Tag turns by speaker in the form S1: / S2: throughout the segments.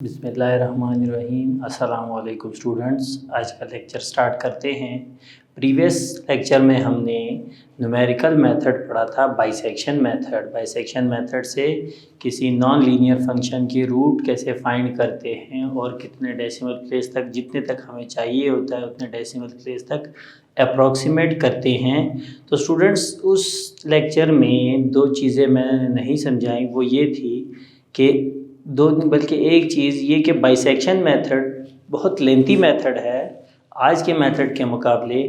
S1: बिस्मिल्लाहिर्रहमानिर्रहीम। अस्सलाम वालेकुम स्टूडेंट्स। आज का लेक्चर स्टार्ट करते हैं। प्रीवियस लेक्चर में हमने न्यूमेरिकल मेथड पढ़ा था, बाइसेक्शन मेथड। बाइसेक्शन मेथड से किसी नॉन लीनियर फंक्शन की रूट कैसे फाइंड करते हैं और कितने डेसिमल प्लेस तक, जितने तक हमें चाहिए होता है उतने डेसिमल प्लेस तक अप्रॉक्सीमेट करते हैं। तो स्टूडेंट्स, उस लेक्चर में दो चीज़ें मैंने नहीं समझाई। वो ये थी कि दो, बल्कि एक चीज़ ये कि बाइसेक्शन मेथड बहुत लेंथी मेथड है आज के मेथड के मुकाबले,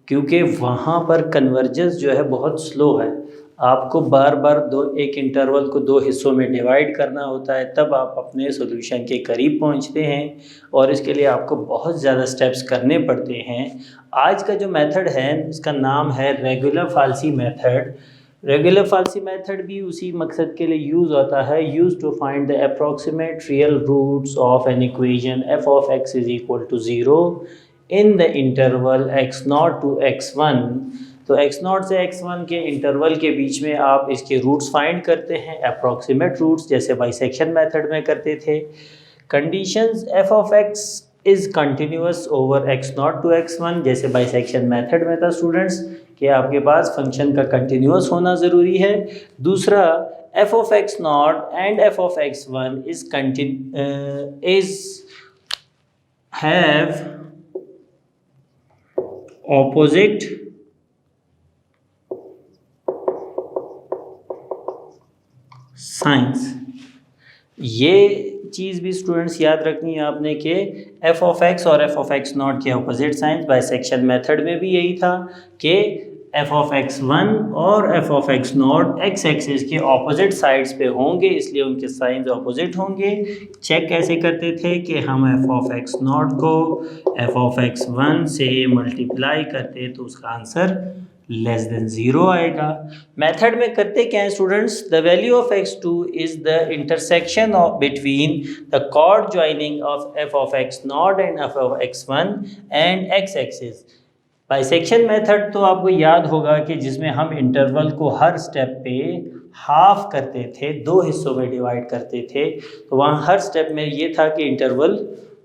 S1: क्योंकि वहाँ पर कन्वर्जेंस जो है बहुत स्लो है। आपको बार बार एक इंटरवल को दो हिस्सों में डिवाइड करना होता है, तब आप अपने सॉल्यूशन के करीब पहुँचते हैं और इसके लिए आपको बहुत ज़्यादा स्टेप्स करने पड़ते हैं। आज का जो मेथड है उसका नाम है regular falsi method. Regular falsi method भी उसी मकसद के लिए यूज़ होता है, use to find the approximate real roots of an equation f of x is equal to 0 in the interval x0 to x1। तो x0 से x1 के इंटरवल के बीच में आप इसके रूट्स फाइंड करते हैं, अप्रॉक्सीमेट रूट्स, जैसे बाइसेक्शन मेथड में करते थे। Conditions f of x is continuous over x0 to x1, जैसे बाइसेक्शन मेथड में था स्टूडेंट्स कि आपके पास फंक्शन का कंटिन्यूअस होना ज़रूरी है। दूसरा, F of x naught and f of x one is have opposite science. ये चीज़ भी स्टूडेंट्स याद रखनी है आपने कि एफ ऑफ एक्स और एफ ऑफ एक्स नॉट के अपोजिट साइंस। बाइसेक्शन मेथड में भी यही था कि एफ ऑफ एक्स वन और f of x not x axis के ऑपोजिट साइड्स पे होंगे, इसलिए उनके साइंस ऑपोजिट होंगे। चेक कैसे करते थे कि हम एफ ऑफ एक्स नॉट को एफ ऑफ एक्स वन से मल्टीप्लाई करते तो उसका आंसर लेस देन 0 आएगा। मेथड में करते क्या है students, the value of x2 is the intersection of between the chord joining of f of x naught and f of x one and x axis. Bisection method तो आपको याद होगा कि जिसमें हम इंटरवल को हर स्टेप पे हाफ करते थे, दो हिस्सों में डिवाइड करते थे। तो वहाँ हर स्टेप में ये था कि इंटरवल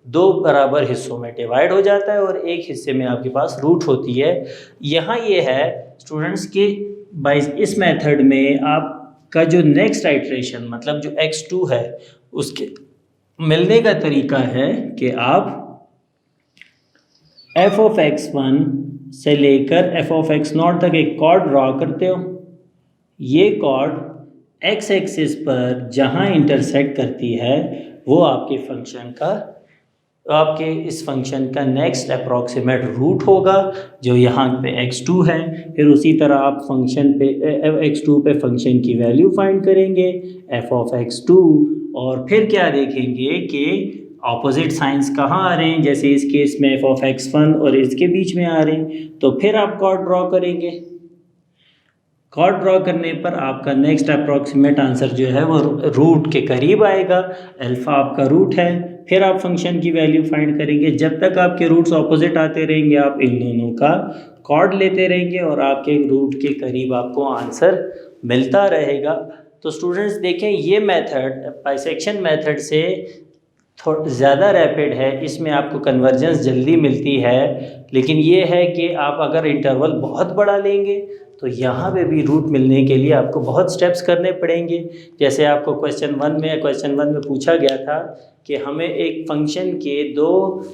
S1: दो बराबर हिस्सों में डिवाइड हो जाता है और एक हिस्से में आपके पास रूट होती है। यहाँ ये है स्टूडेंट्स कि इस मेथड में आपका जो नेक्स्ट आइट्रेशन, मतलब जो x2 है, उसके मिलने का तरीका है कि आप एफ ऑफ एक्स वन से लेकर एफ ऑफ एक्स नॉट तक एक कॉर्ड ड्रॉ करते हो। ये कॉर्ड एक्स एक्सिस पर जहाँ इंटरसेक्ट करती है वो आपके फंक्शन का, आपके इस फंक्शन का नेक्स्ट अप्रॉक्सीमेट रूट होगा, जो यहाँ पे x2 है। फिर उसी तरह आप फंक्शन पे x2 पे फंक्शन की वैल्यू फाइंड करेंगे f ऑफ x2, और फिर क्या देखेंगे कि ऑपोजिट साइंस कहाँ आ रहे हैं, जैसे इस केस में f ऑफ x1 और इसके बीच में आ रहे हैं। तो फिर आप कॉर्ड ड्रॉ करेंगे। कॉर्ड ड्रॉ करने पर आपका नेक्स्ट अप्रॉक्सीमेट आंसर जो है वो रूट के करीब आएगा। अल्फ़ा आपका रूट है। फिर आप फंक्शन की वैल्यू फाइंड करेंगे। जब तक आपके रूट्स ऑपोजिट आते रहेंगे आप इन दोनों का कॉर्ड लेते रहेंगे और आपके रूट के करीब आपको आंसर मिलता रहेगा। तो स्टूडेंट्स देखें, ये मेथड बाइसेक्शन मेथड से थोड़ा ज़्यादा रैपिड है, इसमें आपको कन्वर्जेंस जल्दी मिलती है। लेकिन ये है कि आप अगर इंटरवल बहुत बड़ा लेंगे तो यहाँ पे भी रूट मिलने के लिए आपको बहुत स्टेप्स करने पड़ेंगे। जैसे आपको क्वेश्चन वन में पूछा गया था कि हमें एक फंक्शन के दो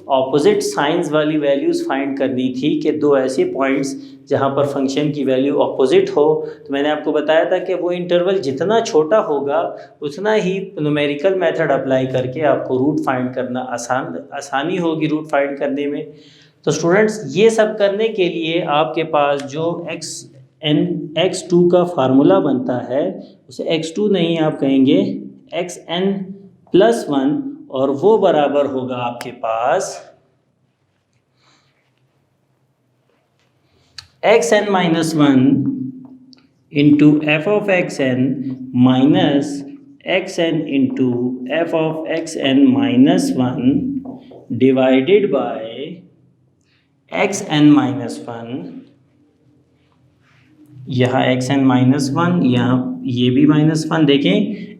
S1: ऑपोजिट साइंस वाली वैल्यूज़ फाइंड करनी थी, कि दो ऐसे पॉइंट्स जहाँ पर फंक्शन की वैल्यू ऑपोजिट हो। तो मैंने आपको बताया था कि वो इंटरवल जितना छोटा होगा उतना ही न्यूमेरिकल मेथड अप्लाई करके आपको रूट फाइंड करना आसानी होगी रूट फाइंड करने में। तो स्टूडेंट्स, ये सब करने के लिए आपके पास जो x2 का फार्मूला बनता है उसे x2 नहीं आप कहेंगे xn+1, और वो बराबर होगा आपके पास xn-1 into f of xn minus xn into f of xn-1 divided by xn-1। यहाँ xn-1, यहाँ ये भी -1। देखें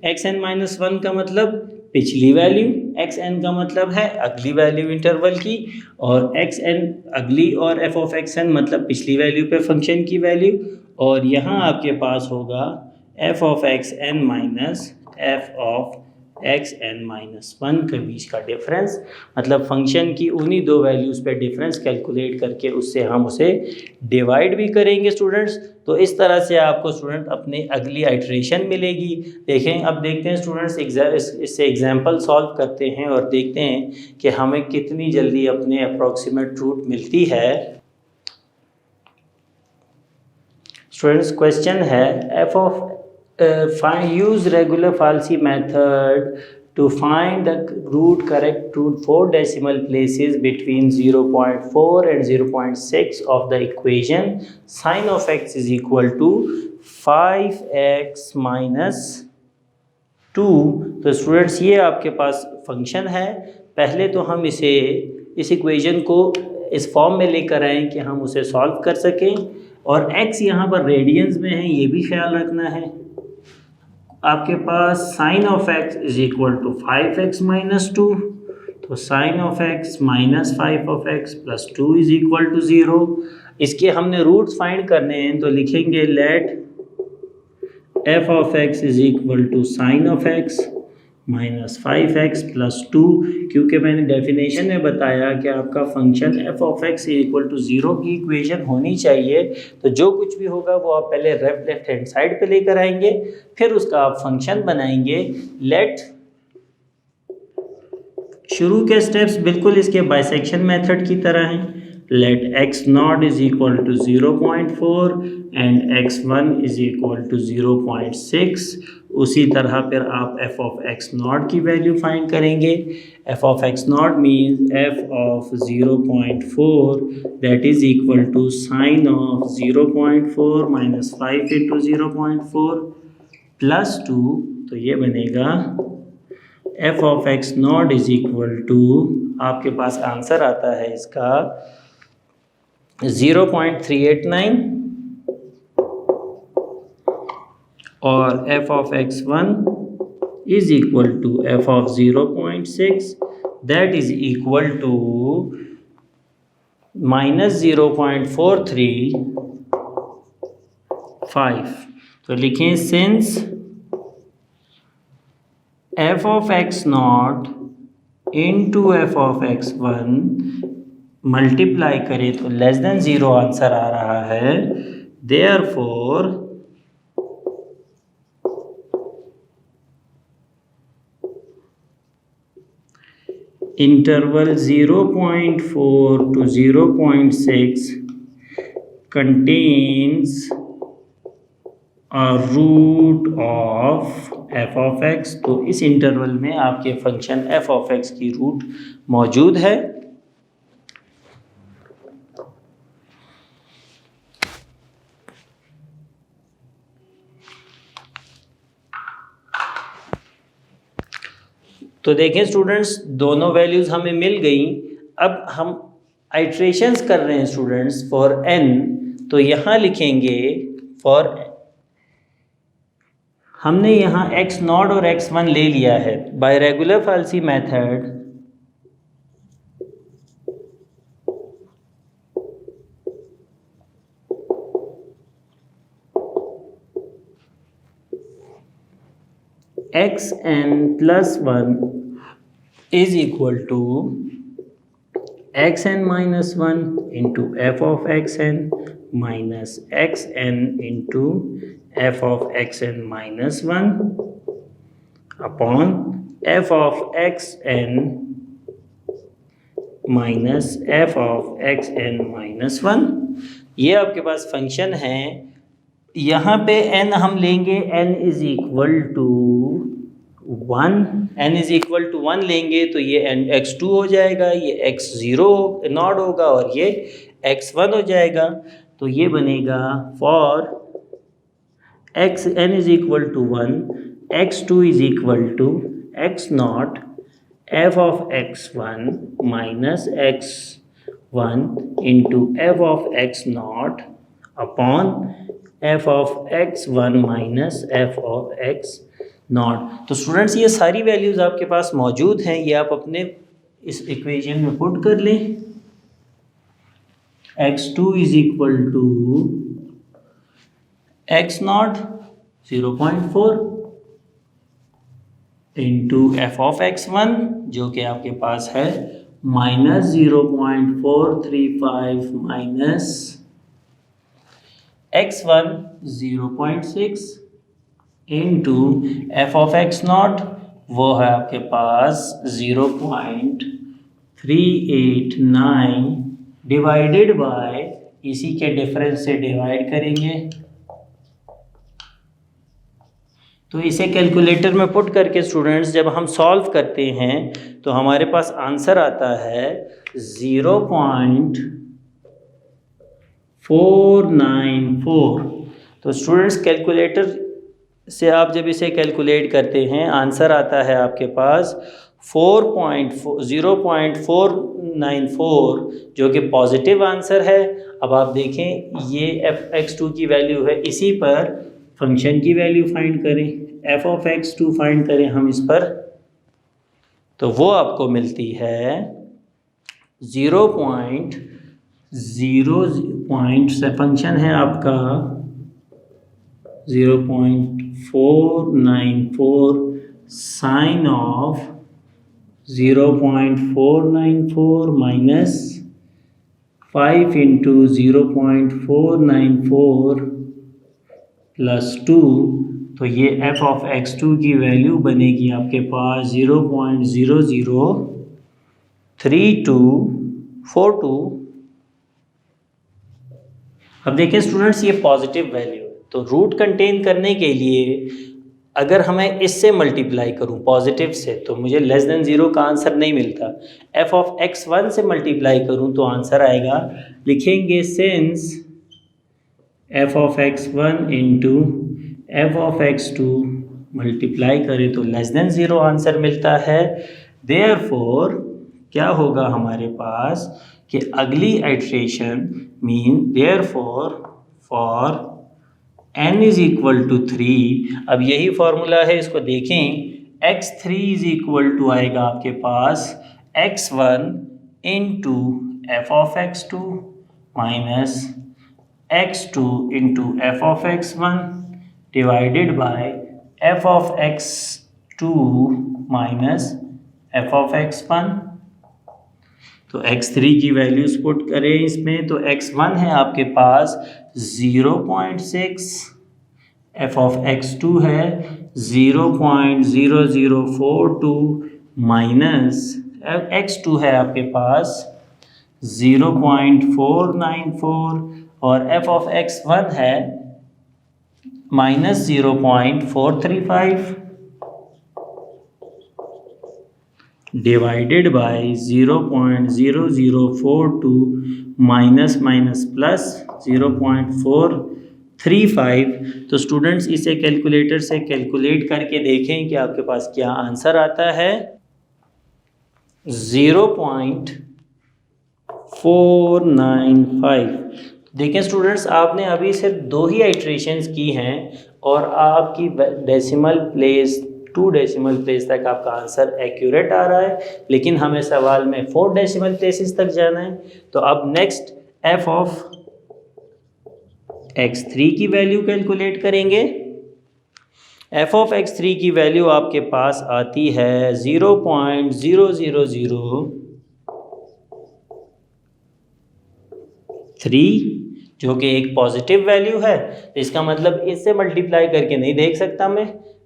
S1: xn-1 का मतलब पिछली वैल्यू, एक्स एन का मतलब है अगली वैल्यू इंटरवल की, और एक्स एन अगली, और एफ ऑफ एक्स एन मतलब पिछली वैल्यू पे फंक्शन की वैल्यू। और यहाँ आपके पास होगा f of x n minus f of x n minus one के बीच का डिफरेंस, मतलब फंक्शन की उन्हीं दो वैल्यूज़ पे डिफरेंस कैलकुलेट करके उससे हम उसे डिवाइड भी करेंगे स्टूडेंट्स। तो इस तरह से आपको स्टूडेंट अपनी अगली आइट्रेशन मिलेगी। देखें, अब देखते हैं स्टूडेंट्स इससे एग्जांपल सॉल्व करते हैं और देखते हैं कि हमें कितनी जल्दी अपने अप्रॉक्सीमेट रूट मिलती है। स्टूडेंट्स क्वेश्चन है F of use regular Falsi method to find the correct root 4 decimal places between 0.4 and 0.6 of the equation sin of x is equal to 5x minus 2। तो स्टूडेंट्स ये आपके पास function है। पहले तो हम इस इक्वेशन को इस फॉर्म में लेकर आएँ कि हम उसे सॉल्व कर सकें, और x यहाँ पर रेडियंस में है, ये भी ख्याल रखना है। आपके पास sine of x is equal to 5x minus 2, तो sine of x minus 5 of x plus 2 is equal to 0। इसके हमने रूट्स फाइंड करने हैं, तो लिखेंगे let f of x is equal to sine of x minus 5x plus 2, क्योंकि मैंने definition में बताया कि आपका function f of x equal to 0 की इक्वेशन होनी चाहिए। तो जो कुछ भी होगा वो आप पहले लेफ्ट हैंड साइड पे लेकर आएंगे, फिर उसका आप फंक्शन बनाएंगे। लेट, शुरू के स्टेप्स बिल्कुल इसके बाइसेक्शन मेथड की तरह हैं। Let x naught is equal to 0.4 and x1 is equal to 0.6। उसी तरह फिर आप एफ ऑफ एक्स नॉट की वैल्यू फाइंड करेंगे। F of x naught means f of 0.4 that is equal to sine of 0.4 minus 5 into 0.4 plus 2, तो ये बनेगा f of x naught is equal to, आपके पास आंसर आता है इसका 0.389, और f of x one is equal to f of 0.6 that is equal to minus 0.435। तो लिखें since f of x naught into f of x one multiply करें तो लेस देन 0 आंसर आ रहा है। Therefore interval 0.4 to 0.6 contains a root of f of x। तो इस interval में आपके फंक्शन f of x की रूट मौजूद है। तो देखें स्टूडेंट्स, दोनों वैल्यूज़ हमें मिल गई। अब हम आइट्रेशंस कर रहे हैं स्टूडेंट्स फॉर n, तो यहाँ लिखेंगे फॉर, हमने यहाँ x नॉट और x1 ले लिया है by regular falsi method. xn plus 1 is equal to xn minus 1 into f of xn minus xn into f of xn minus 1 upon f of xn minus f of xn minus 1। ये आपके पास function है। यहाँ पे n हम लेंगे n is equal to 1, n is equal to 1 लेंगे तो ये n x2 हो जाएगा, ये x0 नॉट होगा और ये x1 हो जाएगा। तो ये बनेगा for x n is equal to 1, x2 is equal to x naught f of x1 minus x1 into f of x naught upon f of x1 minus f of x naught. तो students ये सारी values आपके पास मौजूद हैं, ये आप अपने इस इक्वेशन में पुट कर लें। x2 is equal to x naught 0.4 into f of x1 जो कि आपके पास है -0.435 minus x1 0.6 into f of x naught वो है आपके पास 0.389 डिवाइडेड बाय, इसी के डिफरेंस से डिवाइड करेंगे। तो इसे कैलकुलेटर में पुट करके स्टूडेंट्स जब हम सॉल्व करते हैं तो हमारे पास आंसर आता है 0.494। तो स्टूडेंट्स कैलकुलेटर से आप जब इसे कैलकुलेट करते हैं आंसर आता है आपके पास 0.494 जो कि पॉजिटिव आंसर है। अब आप देखें ये f(x2) की वैल्यू है, इसी पर फंक्शन की वैल्यू फाइंड करें, f ऑफ x2 फाइंड करें हम इस पर, तो वो आपको मिलती है 0.0 से फंक्शन है आपका 0.494 sine of 0.494 minus 5 into 0.494 plus 2। तो ये f ऑफ x2 की वैल्यू बनेगी आपके पास 0.003242। अब देखें स्टूडेंट्स ये पॉजिटिव वैल्यू है, तो रूट कंटेन करने के लिए अगर हमें इससे मल्टीप्लाई करूं पॉजिटिव से तो मुझे लेस देन 0 का आंसर नहीं मिलता। f ऑफ x1 से मल्टीप्लाई करूं तो आंसर आएगा, लिखेंगे since f of x1 into f of x2 multiply करें तो लेस देन 0 आंसर मिलता है। देयरफॉर क्या होगा हमारे पास कि अगली iteration mean therefore for n is equal to 3, अब यही फॉर्मूला है, इसको देखें, x3 इज इक्वल टू आएगा आपके पास x1 into f of x2 minus x2 into f of x1 divided by f of x2 minus f of x1। तो x3 की values put करें इसमें, तो x1 है आपके पास 0.6, एफ ऑफ x2 है 0.0042 माइनस x2 है आपके पास 0.494 और एफ ऑफ x1 है minus 0.435 divided by 0.0042 minus minus plus 0.435। तो स्टूडेंट्स इसे कैलकुलेटर से कैलकुलेट करके देखें कि आपके पास क्या आंसर आता है। 0.495। देखें स्टूडेंट्स आपने अभी सिर्फ 2 ही आइट्रेशंस की हैं और आपकी डेसिमल प्लेस 2 डेसिमल प्लेस तक आपका आंसर एक्यूरेट आ रहा है, लेकिन हमें सवाल में 4 डेसिमल प्लेसेस तक जाना है। तो अब नेक्स्ट f ऑफ x3 की वैल्यू कैलकुलेट करेंगे। f ऑफ x3 की वैल्यू आपके पास आती है 0.0003 जो कि एक पॉजिटिव वैल्यू है, तो इसका मतलब इससे मल्टीप्लाई करके नहीं देख सकता मैं,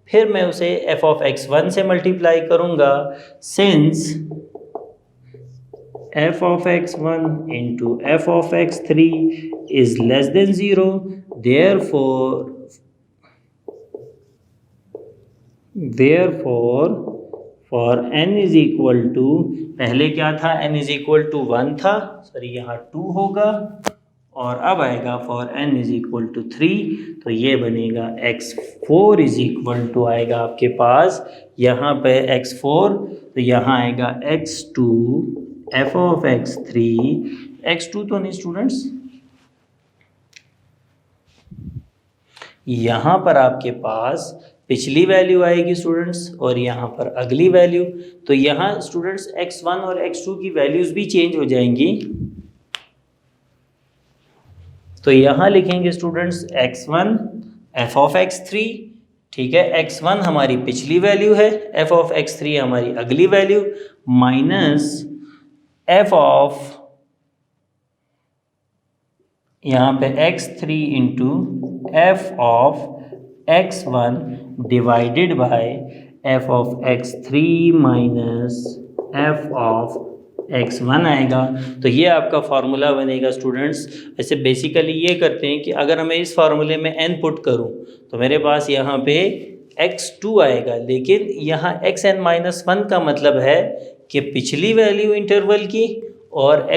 S1: फिर मैं उसे f ऑफ x1 से मल्टीप्लाई करूंगा। Since f of x1 into f of x3 is less than 0, therefore for n is equal to, पहले क्या था, n इज इक्वल टू 1 था, सॉरी यहाँ 2 होगा और अब आएगा for n is equal to 3, तो ये बनेगा x4 इज इक्वल टू आएगा आपके पास यहाँ पे x4, तो यहाँ आएगा x2 f of x3, x2 तो नहीं स्टूडेंट्स, यहाँ पर आपके पास पिछली वैल्यू आएगी स्टूडेंट्स और यहाँ पर अगली वैल्यू। तो यहाँ स्टूडेंट्स x1 और x2 की वैल्यूज़ भी चेंज हो जाएंगी। तो यहाँ लिखेंगे students x1 f of x3, ठीक है, x1 हमारी पिछली वैल्यू है, f ऑफ x3 हमारी अगली वैल्यू, माइनस f ऑफ यहाँ पे x3 into f of x1 divided by f of x3 minus f of x1 आएगा। तो ये आपका फार्मूला बनेगा स्टूडेंट्स। ऐसे बेसिकली ये करते हैं कि अगर मैं इस फार्मूले में n पुट करूं तो मेरे पास यहाँ पे x2 आएगा, लेकिन यहाँ xn माइनस 1 का मतलब है कि पिछली वैल्यू इंटरवल की और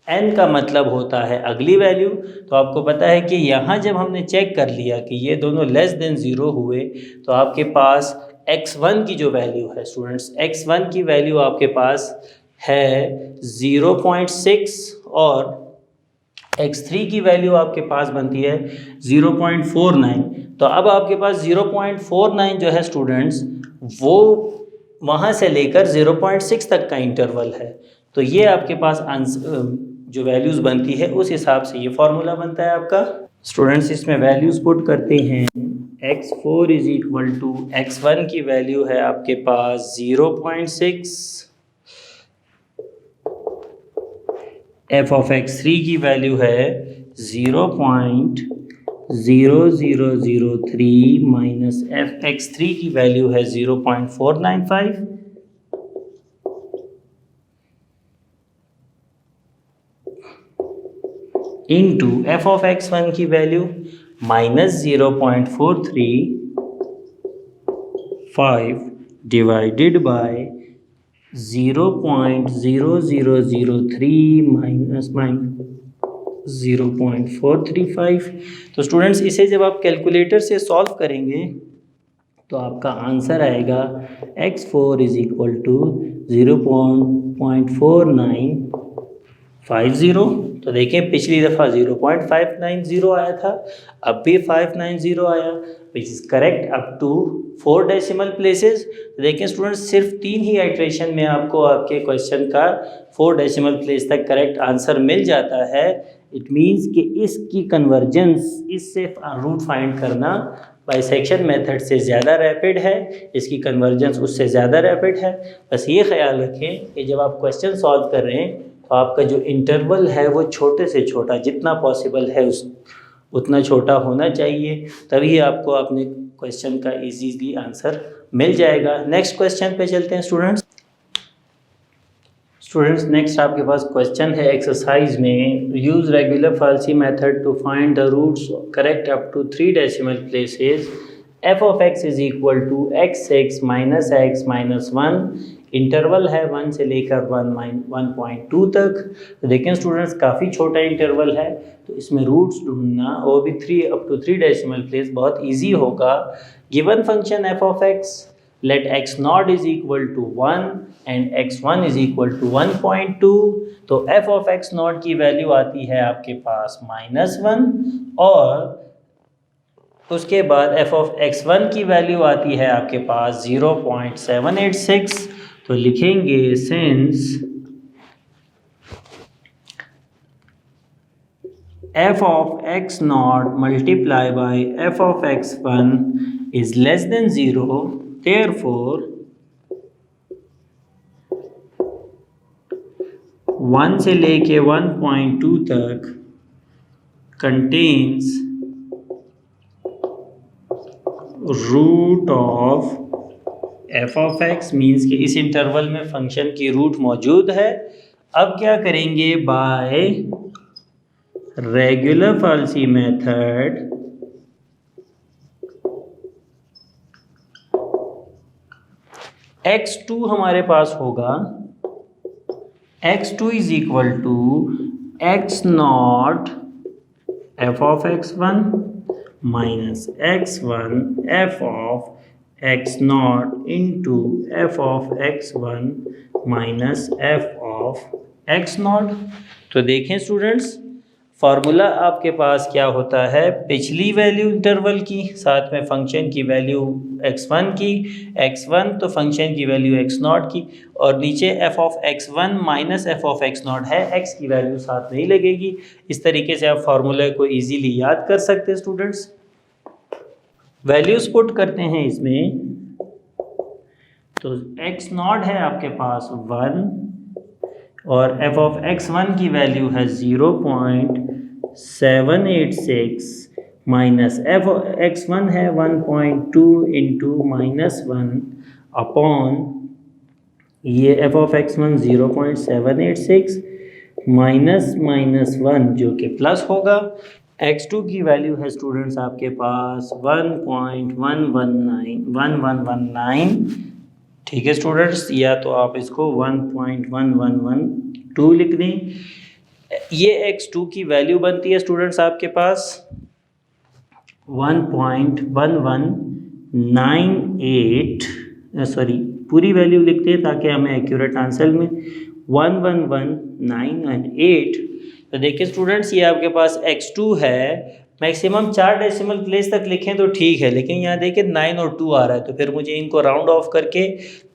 S1: n का मतलब होता है अगली वैल्यू। तो आपको पता है कि यहाँ जब हमने चेक कर लिया कि ये दोनों लेस देन ज़ीरो हुए तो आपके पास x1 की जो वैल्यू है स्टूडेंट्स, x1 की वैल्यू आपके पास है 0.6 और x3 की वैल्यू आपके पास बनती है 0.49। तो अब आपके पास 0.49 जो है स्टूडेंट्स वो वहाँ से लेकर 0.6 तक का इंटरवल है। तो ये आपके पास आंसर जो वैल्यूज़ बनती है उस हिसाब से ये फार्मूला बनता है आपका। स्टूडेंट्स इसमें वैल्यूज़ पुट करते हैं। x4 is equal to x1 की वैल्यू है आपके पास 0.6, f ऑफ x3 की वैल्यू है 0.0003 माइनस f x3 की वैल्यू है 0.495 इंटू f ऑफ x1 की value minus 0.435 divided by 0.0003 minus 0.435। तो स्टूडेंट्स इसे जब आप कैलकुलेटर से सॉल्व करेंगे तो आपका आंसर आएगा x4 इज इक्वल टू 0.4950। तो देखें पिछली दफ़ा 0.590 आया था, अब भी 590 आया, which is correct up to 4 decimal places. तो देखें स्टूडेंट्स सिर्फ 3 ही आइट्रेशन में आपको आपके क्वेश्चन का 4 डेसिमल प्लेस तक करेक्ट आंसर मिल जाता है। इट मीन्स कि इसकी कन्वर्जेंस, इससे रूट फाइंड करना बाइसेक्शन मेथड से ज़्यादा रैपिड है, इसकी कन्वर्जेंस उससे ज़्यादा रैपिड है। बस ये ख्याल रखें कि जब आप क्वेश्चन सॉल्व कर रहे हैं तो आपका जो इंटरवल है वो छोटे से छोटा जितना पॉसिबल है उतना छोटा होना चाहिए, तभी आपको अपने क्वेश्चन का इजीली आंसर मिल जाएगा। नेक्स्ट क्वेश्चन पे चलते हैं स्टूडेंट्स। नेक्स्ट आपके पास क्वेश्चन है एक्सरसाइज में, use regular falsi method to find the roots correct up to 3 decimal places. f of x is equal to x6 minus x minus 1, interval है 1 से लेकर 1.2 तक। तो देखें स्टूडेंट्स काफ़ी छोटा इंटरवल है, तो इसमें रूट्स ढूंढना वो भी 3 अप टू 3 डेसिमल प्लेस बहुत इजी होगा। Given function f of x, let x नॉट is equal to 1 and x1 is equal to 1.2। तो f ऑफ x नॉट की वैल्यू आती है आपके पास -1 और उसके बाद f ऑफ x1 की वैल्यू आती है आपके पास 0.786। तो लिखेंगे since f of x naught multiply by f of x1 is less than 0, therefore 1 से लेके 1.2 तक contains root of f of x, means कि इस इंटरवल में फंक्शन की रूट मौजूद है। अब क्या करेंगे, bye regular falsi method x2 हमारे पास होगा, x2 is equal to x naught f of x1 minus x1 f of x naught into f of x1 minus f of x naught. तो देखें स्टूडेंट्स फार्मूला आपके पास क्या होता है, पिछली वैल्यू इंटरवल की, साथ में फंक्शन की वैल्यू x1 की, x1 तो फंक्शन की वैल्यू x0 की, और नीचे f of x1 minus f of x0 है, x की वैल्यू साथ नहीं लगेगी। इस तरीके से आप फार्मूले को इजीली याद कर सकते हैं स्टूडेंट्स। वैल्यूज पुट करते हैं इसमें, तो x0 है आपके पास 1 और f ऑफ x1 की वैल्यू है 0.786 माइनस f ऑफ x1 है 1.2 इंटू -1 अपॉन ये f ऑफ x1 0.786 माइनस -1 जो कि प्लस होगा। x2 की वैल्यू है स्टूडेंट्स आपके पास 1.1119, ठीक है स्टूडेंट्स, या तो आप इसको 1.1112 लिख दें। ये x2 की वैल्यू बनती है स्टूडेंट्स आपके पास 1.1198, सॉरी पूरी वैल्यू लिखते हैं ताकि हमें एक्यूरेट आंसर में 11198। तो देखिए स्टूडेंट्स, ये आपके पास x2 है, मैक्सिमम 4 डेसिमल प्लेस तक लिखें तो ठीक है, लेकिन यहाँ देखिए 9 और 2 आ रहा है, तो फिर मुझे इनको राउंड ऑफ करके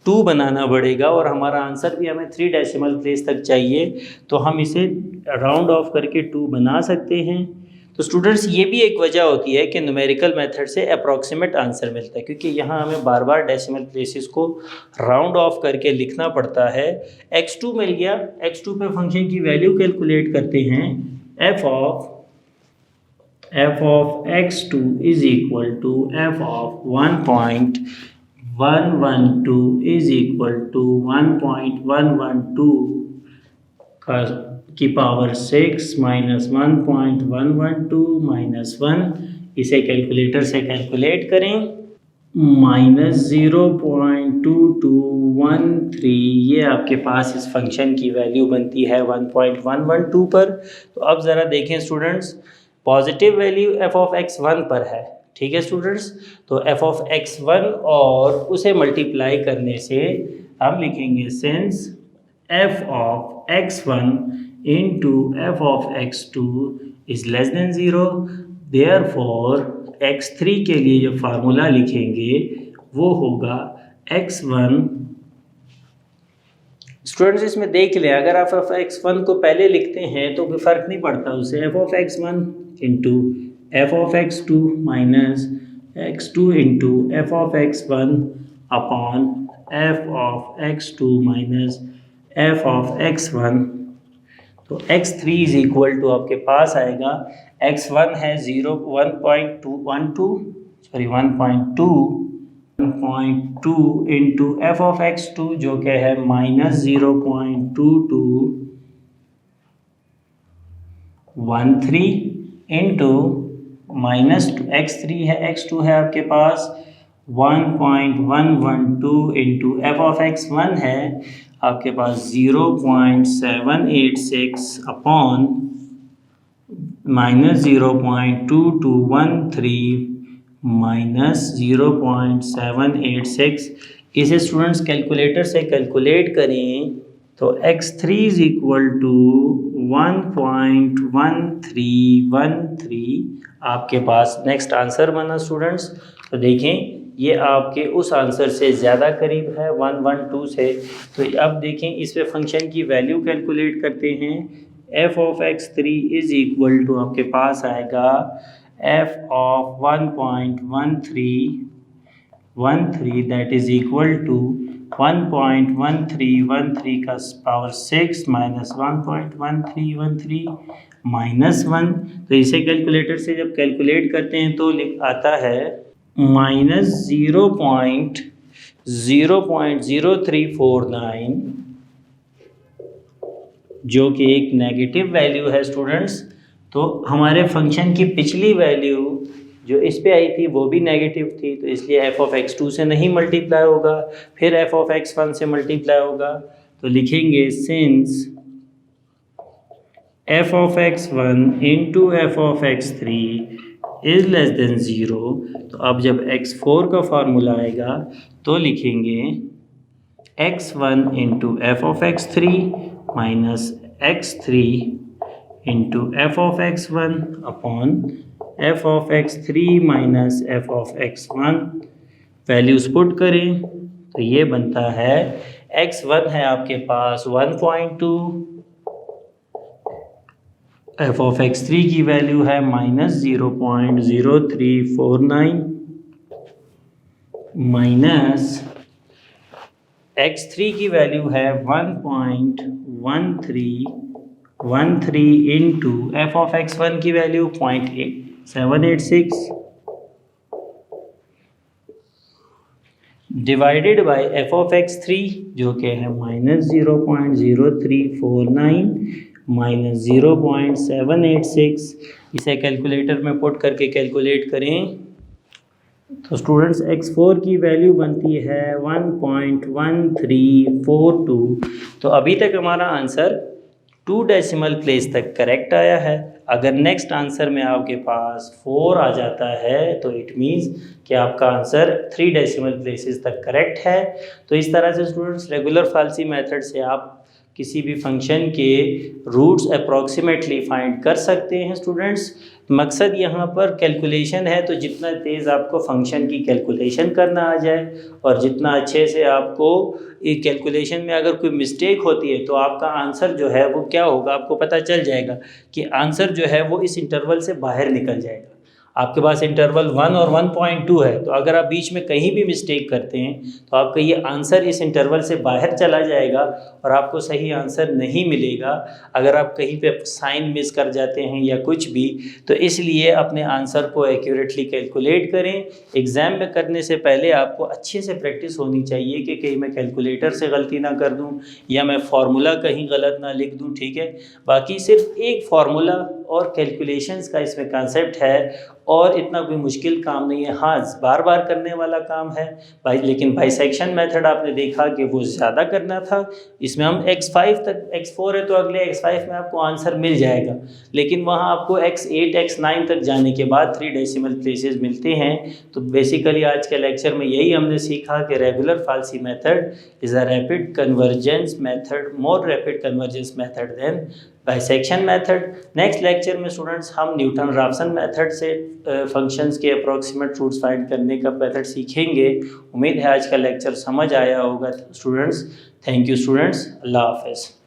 S1: 2 बनाना पड़ेगा, और हमारा आंसर भी हमें 3 डेसिमल प्लेस तक चाहिए, तो हम इसे राउंड ऑफ करके 2 बना सकते हैं। तो स्टूडेंट्स, ये भी एक वजह होती है कि न्यूमेरिकल मेथड से अप्रॉक्सीमेट आंसर मिलता है, क्योंकि यहाँ हमें बार बार डेसिमल प्लेसेस को राउंड ऑफ करके लिखना पड़ता है। x2 मिल गया, x2 पे फंक्शन की वैल्यू कैलकुलेट करते हैं, f of x2 is equal to f of 1.112 is equal to 1.112 की पावर 6 माइनस 1.112 माइनस 1, इसे कैलकुलेटर से कैलकुलेट करें, माइनस 0.2213, ये आपके पास इस फंक्शन की वैल्यू बनती है 1.112 पर। तो अब ज़रा देखें students, positive value f of x1 पर है, ठीक है स्टूडेंट्स, तो f ऑफ x1 और उसे मल्टीप्लाई करने से हम लिखेंगे since f of x1 into f of x2 is less than 0, therefore x3 के लिए जो फार्मूला लिखेंगे वो होगा x1। स्टूडेंट्स, इसमें देख लें, अगर आप f x1 को पहले लिखते हैं तो कोई फ़र्क नहीं पड़ता, उसे f of x1 into f of x2 minus x2 into f of x1 upon f of x2 minus f of x1। तो x3 इज इक्वल टू आपके पास आएगा, x1 है 1.2 इंटू f ऑफ x2 जो कि है माइनस 0.2213 इंटू माइनस x3 है, x2 है आपके पास 1.112 इंटू f ऑफ x1 है आपके पास 0.786 अपॉन माइनस 0.2213 माइनस 0.786। इसे स्टूडेंट्स कैलकुलेटर से कैलकुलेट करें तो x3 इज इक्वल टू 1.1313 आपके पास नेक्स्ट आंसर बना स्टूडेंट्स। तो देखें, ये आपके उस आंसर से ज़्यादा करीब है 112 से। तो अब देखें, इस पे फंक्शन की वैल्यू कैलकुलेट करते हैं, f of x3 is equal to आपके पास आएगा f of 1.1313 that is equal to 1.1313 का पावर 6 माइनस 1.1313 माइनस 1। तो इसे कैलकुलेटर से जब कैलकुलेट करते हैं तो आता है माइनस 0.0349 जो कि एक नेगेटिव वैल्यू है स्टूडेंट्स। तो हमारे फंक्शन की पिछली वैल्यू जो इस पे आई थी वो भी नेगेटिव थी, तो इसलिए f ऑफ x2 से नहीं मल्टीप्लाई होगा, फिर f ऑफ x1 से मल्टीप्लाई होगा। तो लिखेंगे since f of x1 into f of x3 is less than 0। तो अब जब x4 का फार्मूला आएगा तो लिखेंगे x1 into f of x3 minus x3 into f of x one upon f of x three minus f of x one. Values put करें तो ये बनता है एक्स वन है आपके पास 1.2, एफ ऑफ एक्स थ्री की वैल्यू है -0.0349 माइनस एक्स थ्री की वैल्यू है 1.1313 into f of x one की value 0.786 divided by f of x three जो कि है -0.0349 माइनस 0.786। इसे कैलकुलेटर में पुट करके कैलकुलेट करें तो स्टूडेंट्स x4 की वैल्यू बनती है 1.1342। तो अभी तक हमारा आंसर 2 डेसिमल प्लेस तक करेक्ट आया है। अगर नेक्स्ट आंसर में आपके पास 4 आ जाता है तो इट मीन्स कि आपका आंसर 3 डेसिमल प्लेसेस तक करेक्ट है। तो इस तरह से स्टूडेंट्स रेगुलर फाल्सी मेथड से आप किसी भी फंक्शन के रूट्स अप्रॉक्सीमेटली फाइंड कर सकते हैं। स्टूडेंट्स मकसद यहाँ पर कैलकुलेशन है, तो जितना तेज़ आपको फंक्शन की कैलकुलेशन करना आ जाए और जितना अच्छे से आपको एक कैलकुलेशन में अगर कोई मिस्टेक होती है तो आपका आंसर जो है वो क्या होगा आपको पता चल जाएगा कि आंसर जो है वो इस इंटरवल से बाहर निकल जाएगा। आपके पास इंटरवल 1 और 1.2 है, तो अगर आप बीच में कहीं भी मिस्टेक करते हैं तो आपका ये आंसर इस इंटरवल से बाहर चला जाएगा और आपको सही आंसर नहीं मिलेगा। अगर आप कहीं पे साइन मिस कर जाते हैं या कुछ भी, तो इसलिए अपने आंसर को एक्यूरेटली कैलकुलेट करें। एग्ज़ाम में करने से पहले आपको अच्छे से प्रैक्टिस होनी चाहिए कि कहीं मैं कैलकुलेटर से गलती ना कर दूं या मैं फार्मूला कहीं गलत ना लिख दूं, ठीक है। बाकी सिर्फ एक फार्मूला और कैलकुलेशंस का इसमें कॉन्सेप्ट है और इतना कोई मुश्किल काम नहीं है। हाँ, बार बार करने वाला काम है भाई, लेकिन बाइसेक्शन मेथड आपने देखा कि वो ज़्यादा करना था। इसमें हम x5 तक, x4 है तो अगले x5 में आपको आंसर मिल जाएगा, लेकिन वहाँ आपको x8 x9 तक जाने के बाद 3 डेसिमल प्लेसेस मिलते हैं। तो बेसिकली आज के लेक्चर में यही हमने सीखा कि regular falsi method is a rapid convergence method, more rapid convergence method than bisection method. Next lecture में स्टूडेंट्स हम न्यूटन राफसन मेथड से फंक्शंस के अप्रॉक्सीमेट रूट्स फाइंड करने का मेथड सीखेंगे। उम्मीद है आज का लेक्चर समझ आया होगा स्टूडेंट्स। थैंक यू स्टूडेंट्स, अल्लाह हाफ़िज़।